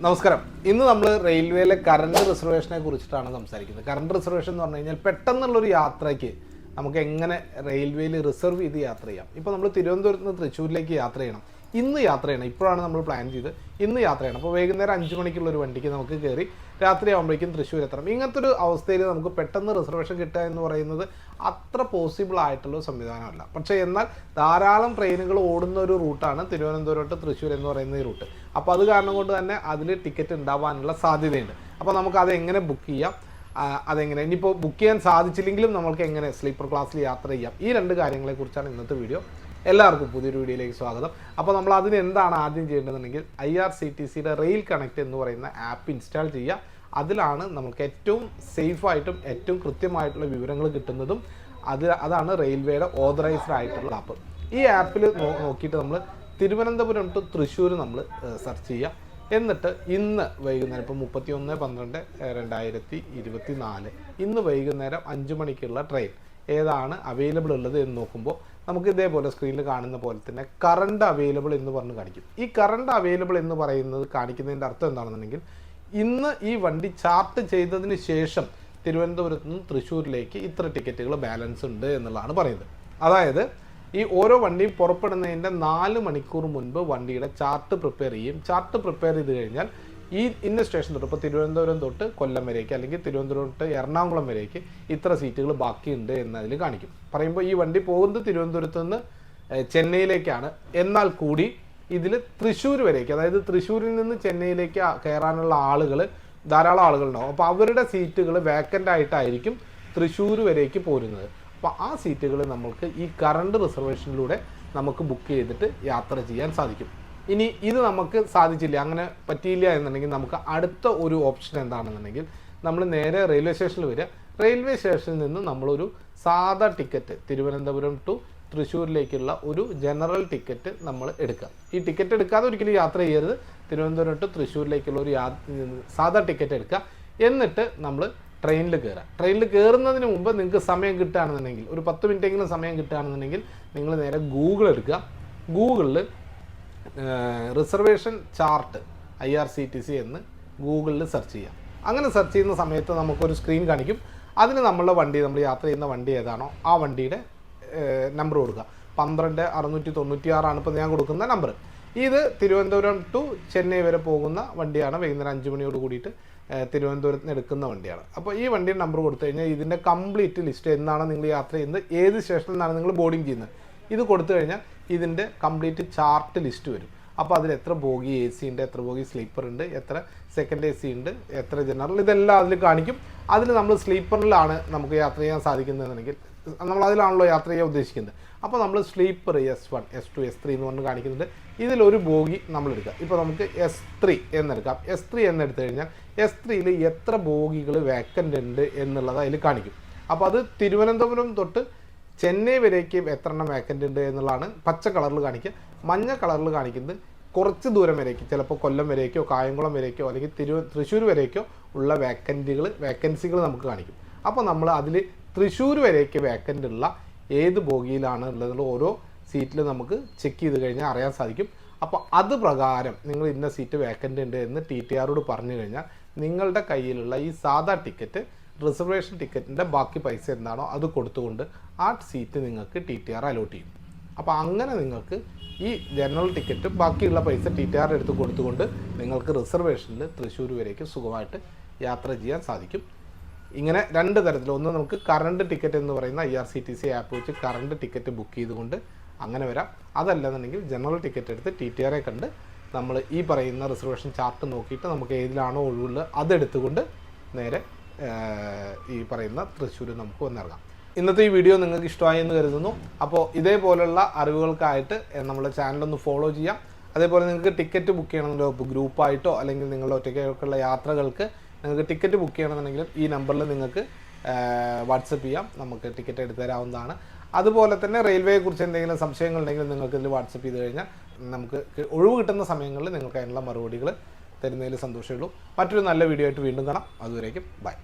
നമസ്കാരം. ഇന്ന് നമ്മൾ റെയിൽവേയിലെ കറണ്ട് റിസർവേഷനെ കുറിച്ചിട്ടാണ് സംസാരിക്കുന്നത്. കറണ്ട് റിസർവേഷൻ എന്ന് പറഞ്ഞു കഴിഞ്ഞാൽ പെട്ടെന്നുള്ളൊരു യാത്രയ്ക്ക് നമുക്ക് എങ്ങനെ റെയിൽവേയിൽ റിസർവ് ചെയ്ത് യാത്ര ചെയ്യാം. ഇപ്പോൾ നമ്മൾ തിരുവനന്തപുരത്ത് നിന്ന് തൃശ്ശൂരിലേക്ക് യാത്ര ചെയ്യണം, ഇന്ന് യാത്ര ചെയ്യണം, ഇപ്പോഴാണ് നമ്മൾ പ്ലാൻ ചെയ്ത് ഇന്ന് യാത്ര ചെയ്യണം. അപ്പോൾ വൈകുന്നേരം 5 മണിക്കുള്ളൊരു വണ്ടിക്ക് നമുക്ക് കയറി രാത്രി ആകുമ്പോഴേക്കും തൃശ്ശൂർ എത്തണം. ഇങ്ങനത്തെ ഒരു അവസ്ഥയിൽ നമുക്ക് പെട്ടെന്ന് റിസർവേഷൻ കിട്ടുക എന്ന് പറയുന്നത് അത്ര പോസിബിൾ ആയിട്ടുള്ള സംവിധാനമല്ല. പക്ഷേ എന്നാൽ ധാരാളം ട്രെയിനുകൾ ഓടുന്ന ഒരു റൂട്ടാണ് തിരുവനന്തപുരം ടു തൃശ്ശൂർ എന്ന് പറയുന്ന ഈ റൂട്ട്. അപ്പോൾ അത് കാരണം കൊണ്ട് തന്നെ അതിൽ ടിക്കറ്റ് ഉണ്ടാവാനുള്ള സാധ്യതയുണ്ട്. അപ്പോൾ നമുക്ക് അതെങ്ങനെ ബുക്ക് ചെയ്യാം, അതെങ്ങനെ ഇനിയിപ്പോൾ ബുക്ക് ചെയ്യാൻ സാധിച്ചില്ലെങ്കിലും നമുക്ക് എങ്ങനെ സ്ലീപ്പർ ക്ലാസ്സിൽ യാത്ര ചെയ്യാം, ഈ രണ്ട് കാര്യങ്ങളെക്കുറിച്ചാണ് ഇന്നത്തെ വീഡിയോ. എല്ലാവർക്കും പുതിയൊരു വീഡിയോയിലേക്ക് സ്വാഗതം. അപ്പോൾ നമ്മൾ അതിന് എന്താണ് ആദ്യം ചെയ്യേണ്ടതെന്നുണ്ടെങ്കിൽ IRCTCയുടെ റെയിൽ കണക്ട് എന്ന് പറയുന്ന ആപ്പ് ഇൻസ്റ്റാൾ ചെയ്യുക. അതിലാണ് നമുക്ക് ഏറ്റവും സേഫായിട്ടും ഏറ്റവും കൃത്യമായിട്ടുള്ള വിവരങ്ങൾ കിട്ടുന്നതും. അതാണ് റെയിൽവേയുടെ ഓതറൈസ്ഡ് ആയിട്ടുള്ള ആപ്പ്. ഈ ആപ്പിൽ നോക്കിയിട്ട് നമ്മൾ തിരുവനന്തപുരം ടു തൃശ്ശൂർ നമ്മൾ സെർച്ച് ചെയ്യുക. എന്നിട്ട് ഇന്ന് വൈകുന്നേരം ഇപ്പോൾ 31/12/2024 ഇന്ന് വൈകുന്നേരം 5 മണിക്കുള്ള ട്രെയിൻ ഏതാണ് അവൈലബിൾ ഉള്ളത് എന്ന് നോക്കുമ്പോൾ നമുക്ക് ഇതേപോലെ സ്ക്രീനിൽ കാണുന്ന പോലെ തന്നെ കറണ്ട് അവൈലബിൾ എന്ന് പറഞ്ഞ് കാണിക്കും. ഈ കറണ്ട് അവൈലബിൾ എന്ന് പറയുന്നത് കാണിക്കുന്നതിൻ്റെ അർത്ഥം എന്താണെന്നുണ്ടെങ്കിൽ ഇന്ന് ഈ വണ്ടി ചാർട്ട് ചെയ്തതിന് ശേഷം തിരുവനന്തപുരത്ത് നിന്ന് തൃശ്ശൂരിലേക്ക് ഇത്ര ടിക്കറ്റുകൾ ബാലൻസ് ഉണ്ട് എന്നുള്ളതാണ് പറയുന്നത്. അതായത് ഈ ഓരോ വണ്ടിയും പുറപ്പെടുന്നതിൻ്റെ 4 മണിക്കൂർ മുൻപ് വണ്ടിയുടെ ചാർട്ട് പ്രിപ്പയർ ചെയ്യും. ചാർട്ട് പ്രിപ്പയർ ചെയ്ത് കഴിഞ്ഞാൽ ഈ ഇന്ന സ്റ്റേഷൻ തൊട്ട് ഇപ്പോൾ തിരുവനന്തപുരം തൊട്ട് കൊല്ലം വരേക്ക് അല്ലെങ്കിൽ തിരുവനന്തപുരം തൊട്ട് എറണാകുളം വരേക്ക് ഇത്ര സീറ്റുകൾ ബാക്കിയുണ്ട് എന്നതിൽ കാണിക്കും. പറയുമ്പോൾ ഈ വണ്ടി പോകുന്നത് തിരുവനന്തപുരത്ത് നിന്ന് ചെന്നൈയിലേക്കാണ്. എന്നാൽ കൂടി ഇതിൽ തൃശ്ശൂർ വരേക്ക്, അതായത് തൃശ്ശൂരിൽ നിന്ന് ചെന്നൈയിലേക്ക് കയറാനുള്ള ആളുകൾ ധാരാളം ആളുകളുണ്ടാവും. അപ്പോൾ അവരുടെ സീറ്റുകൾ വേക്കൻ്റ് ആയിട്ടായിരിക്കും തൃശ്ശൂർ വരേക്ക് പോരുന്നത്. അപ്പോൾ ആ സീറ്റുകൾ നമുക്ക് ഈ കറണ്ട് റിസർവേഷനിലൂടെ നമുക്ക് ബുക്ക് ചെയ്തിട്ട് യാത്ര ചെയ്യാൻ സാധിക്കും. ഇനി ഇത് നമുക്ക് സാധിച്ചില്ല, അങ്ങനെ പറ്റിയില്ല എന്നുണ്ടെങ്കിൽ നമുക്ക് അടുത്ത ഒരു ഓപ്ഷൻ എന്താണെന്നുണ്ടെങ്കിൽ നമ്മൾ നേരെ റെയിൽവേ സ്റ്റേഷനിൽ വരിക. റെയിൽവേ സ്റ്റേഷനിൽ നിന്ന് നമ്മളൊരു സാധാ ടിക്കറ്റ് സാധാ ടു തൃശ്ശൂരിലേക്കുള്ള ഒരു ജനറൽ ടിക്കറ്റ് നമ്മൾ എടുക്കുക. ഈ ടിക്കറ്റ് എടുക്കാതെ ഒരിക്കലും യാത്ര ചെയ്യരുത്. തിരുവനന്തപുരം ടു തൃശ്ശൂരിലേക്കുള്ള ഒരു സാധാ ടിക്കറ്റ് എടുക്കുക. എന്നിട്ട് നമ്മൾ ട്രെയിനിൽ കയറുക. ട്രെയിനിൽ കയറുന്നതിന് മുമ്പ് നിങ്ങൾക്ക് സമയം കിട്ടുകയാണെന്നുണ്ടെങ്കിൽ ഒരു 10 മിനിറ്റെങ്കിലും സമയം കിട്ടുകയാണെന്നുണ്ടെങ്കിൽ നിങ്ങൾ നേരെ ഗൂഗിൾ എടുക്കുക. ഗൂഗിളിൽ റിസർവേഷൻ ചാർട്ട് IRCTC എന്ന് ഗൂഗിളിൽ സെർച്ച് ചെയ്യാം. അങ്ങനെ സെർച്ച് ചെയ്യുന്ന സമയത്ത് നമുക്കൊരു സ്ക്രീൻ കാണിക്കും. അതിന് നമ്മളുടെ വണ്ടി, നമ്മൾ യാത്ര ചെയ്യുന്ന വണ്ടി ഏതാണോ ആ വണ്ടിയുടെ നമ്പർ കൊടുക്കുക. 12696 ഇപ്പോൾ ഞാൻ കൊടുക്കുന്ന നമ്പർ. ഇത് തിരുവനന്തപുരം ടു ചെന്നൈ വരെ പോകുന്ന വണ്ടിയാണ്. വൈകുന്നേരം 5 മണിയോട് കൂടിയിട്ട് തിരുവനന്തപുരത്ത് നിന്ന് എടുക്കുന്ന വണ്ടിയാണ്. അപ്പോൾ ഈ വണ്ടിയുടെ നമ്പർ കൊടുത്തു കഴിഞ്ഞാൽ ഇതിൻ്റെ കംപ്ലീറ്റ് ലിസ്റ്റ് എന്നാണ് നിങ്ങൾ യാത്ര ചെയ്യുന്നത്, ഏത് സ്റ്റേഷനിൽ നിന്നാണ് നിങ്ങൾ ബോർഡിങ് ചെയ്യുന്നത്, ഇത് കൊടുത്തു കഴിഞ്ഞാൽ ഇതിൻ്റെ കംപ്ലീറ്റ് ചാർട്ട് ലിസ്റ്റ് വരും. അപ്പോൾ അതിൽ എത്ര ബോഗി AC ഉണ്ട്, എത്ര ബോഗി സ്ലീപ്പർ ഉണ്ട്, എത്ര സെക്കൻഡ് AC ഉണ്ട്, എത്ര ജനറൽ, ഇതെല്ലാം അതിൽ കാണിക്കും. അതിൽ നമ്മൾ സ്ലീപ്പറിലാണ് നമുക്ക് യാത്ര ചെയ്യാൻ സാധിക്കുന്നതെന്നുണ്ടെങ്കിൽ നമ്മൾ അതിലാണല്ലോ യാത്ര ചെയ്യാൻ ഉദ്ദേശിക്കുന്നത്. അപ്പോൾ നമ്മൾ സ്ലീപ്പർ S1, S2, S3 എന്ന് പറഞ്ഞ് കാണിക്കുന്നുണ്ട്. ഇതിലൊരു ബോഗി നമ്മൾ എടുക്കുക. ഇപ്പോൾ നമുക്ക് S3 എന്നെടുക്കാം. S3 എന്നെടുത്തു കഴിഞ്ഞാൽ S3യിൽ എത്ര ബോഗികൾ വേക്കൻ്റ് ഉണ്ട് എന്നുള്ളത് അതിൽ കാണിക്കും. അപ്പോൾ അത് തിരുവനന്തപുരം തൊട്ട് ചെന്നൈ വരേക്ക് എത്ര എണ്ണം വേക്കൻ്റ് ഉണ്ട് എന്നുള്ളതാണ് പച്ച കളറിൽ കാണിക്കുക. മഞ്ഞ കളറിൽ കാണിക്കുന്നത് കുറച്ച് ദൂരം വരേക്ക്, ചിലപ്പോൾ കൊല്ലം വരേക്കോ കായംകുളം വരേക്കോ അല്ലെങ്കിൽ തൃശ്ശൂർ വരേക്കോ ഉള്ള വേക്കൻസികൾ നമുക്ക് കാണിക്കും. അപ്പോൾ നമ്മൾ അതിൽ തൃശ്ശൂർ വരേക്ക് വേക്കൻ്റ് ഉള്ള ഏത് ബോഗിയിലാണ് ഉള്ളതെന്നുള്ള ഓരോ സീറ്റിൽ നമുക്ക് ചെക്ക് ചെയ്ത് കഴിഞ്ഞാൽ അറിയാൻ സാധിക്കും. അപ്പോൾ അത് പ്രകാരം നിങ്ങൾ ഇന്ന സീറ്റ് വേക്കൻ്റ് ഉണ്ട് എന്ന് TTRോട് പറഞ്ഞു കഴിഞ്ഞാൽ നിങ്ങളുടെ കയ്യിലുള്ള ഈ സാധാ ടിക്കറ്റ്, റിസർവേഷൻ ടിക്കറ്റിൻ്റെ ബാക്കി പൈസ എന്താണോ അത് കൊടുത്തുകൊണ്ട് ആ സീറ്റ് നിങ്ങൾക്ക് TTR അലോട്ട് ചെയ്യും. അപ്പോൾ അങ്ങനെ നിങ്ങൾക്ക് ഈ ജനറൽ ടിക്കറ്റ് ബാക്കിയുള്ള പൈസ TTR എടുത്ത് കൊടുത്തുകൊണ്ട് നിങ്ങൾക്ക് റിസർവേഷനിൽ തൃശ്ശൂർ വരേക്ക് സുഖമായിട്ട് യാത്ര ചെയ്യാൻ സാധിക്കും. ഇങ്ങനെ രണ്ട് തരത്തിൽ, ഒന്ന് നമുക്ക് കറണ്ട് ടിക്കറ്റ് എന്ന് പറയുന്ന IRCTC ആപ്പ് വെച്ച് കറണ്ട് ടിക്കറ്റ് ബുക്ക് ചെയ്തുകൊണ്ട് അങ്ങനെ വരാം. അതല്ലെന്നുണ്ടെങ്കിൽ ജനറൽ ടിക്കറ്റ് എടുത്ത് TTRയെ കണ്ട് നമ്മൾ ഈ പറയുന്ന റിസർവേഷൻ ചാർട്ട് നോക്കിയിട്ട് നമുക്ക് ഏതിലാണോ ഒഴിവുള്ളത് അതെടുത്തുകൊണ്ട് നേരെ ഈ പറയുന്ന തൃശ്ശൂർ നമുക്ക് വന്നിറങ്ങാം. ഇന്നത്തെ ഈ വീഡിയോ നിങ്ങൾക്ക് ഇഷ്ടമായി എന്ന് കരുതുന്നു. അപ്പോൾ ഇതേപോലുള്ള അറിവുകൾക്കായിട്ട് നമ്മുടെ ചാനലൊന്ന് ഫോളോ ചെയ്യാം. അതേപോലെ നിങ്ങൾക്ക് ടിക്കറ്റ് ബുക്ക് ചെയ്യണമെന്നുണ്ടോ, ഗ്രൂപ്പായിട്ടോ അല്ലെങ്കിൽ നിങ്ങളുടെ ഒറ്റയ്ക്കൊക്കെയുള്ള യാത്രകൾക്ക് നിങ്ങൾക്ക് ടിക്കറ്റ് ബുക്ക് ചെയ്യണമെന്നുണ്ടെങ്കിലും ഈ നമ്പറിൽ നിങ്ങൾക്ക് വാട്സപ്പ് ചെയ്യാം, നമുക്ക് ടിക്കറ്റ് എടുത്തു തരാവുന്നതാണ്. അതുപോലെ തന്നെ റെയിൽവേയെക്കുറിച്ച് എന്തെങ്കിലും സംശയങ്ങളുണ്ടെങ്കിൽ നിങ്ങൾക്ക് ഇതിൽ വാട്സപ്പ് ചെയ്ത് കഴിഞ്ഞാൽ നമുക്ക് ഒഴിവ് കിട്ടുന്ന സമയങ്ങളിൽ നിങ്ങൾക്ക് അതിനുള്ള മറുപടികൾ തരുന്നതിൽ സന്തോഷമേ ഉള്ളൂ. മറ്റൊരു നല്ല വീഡിയോ ആയിട്ട് വീണ്ടും കാണാം. അതുവരേക്കും ബൈ.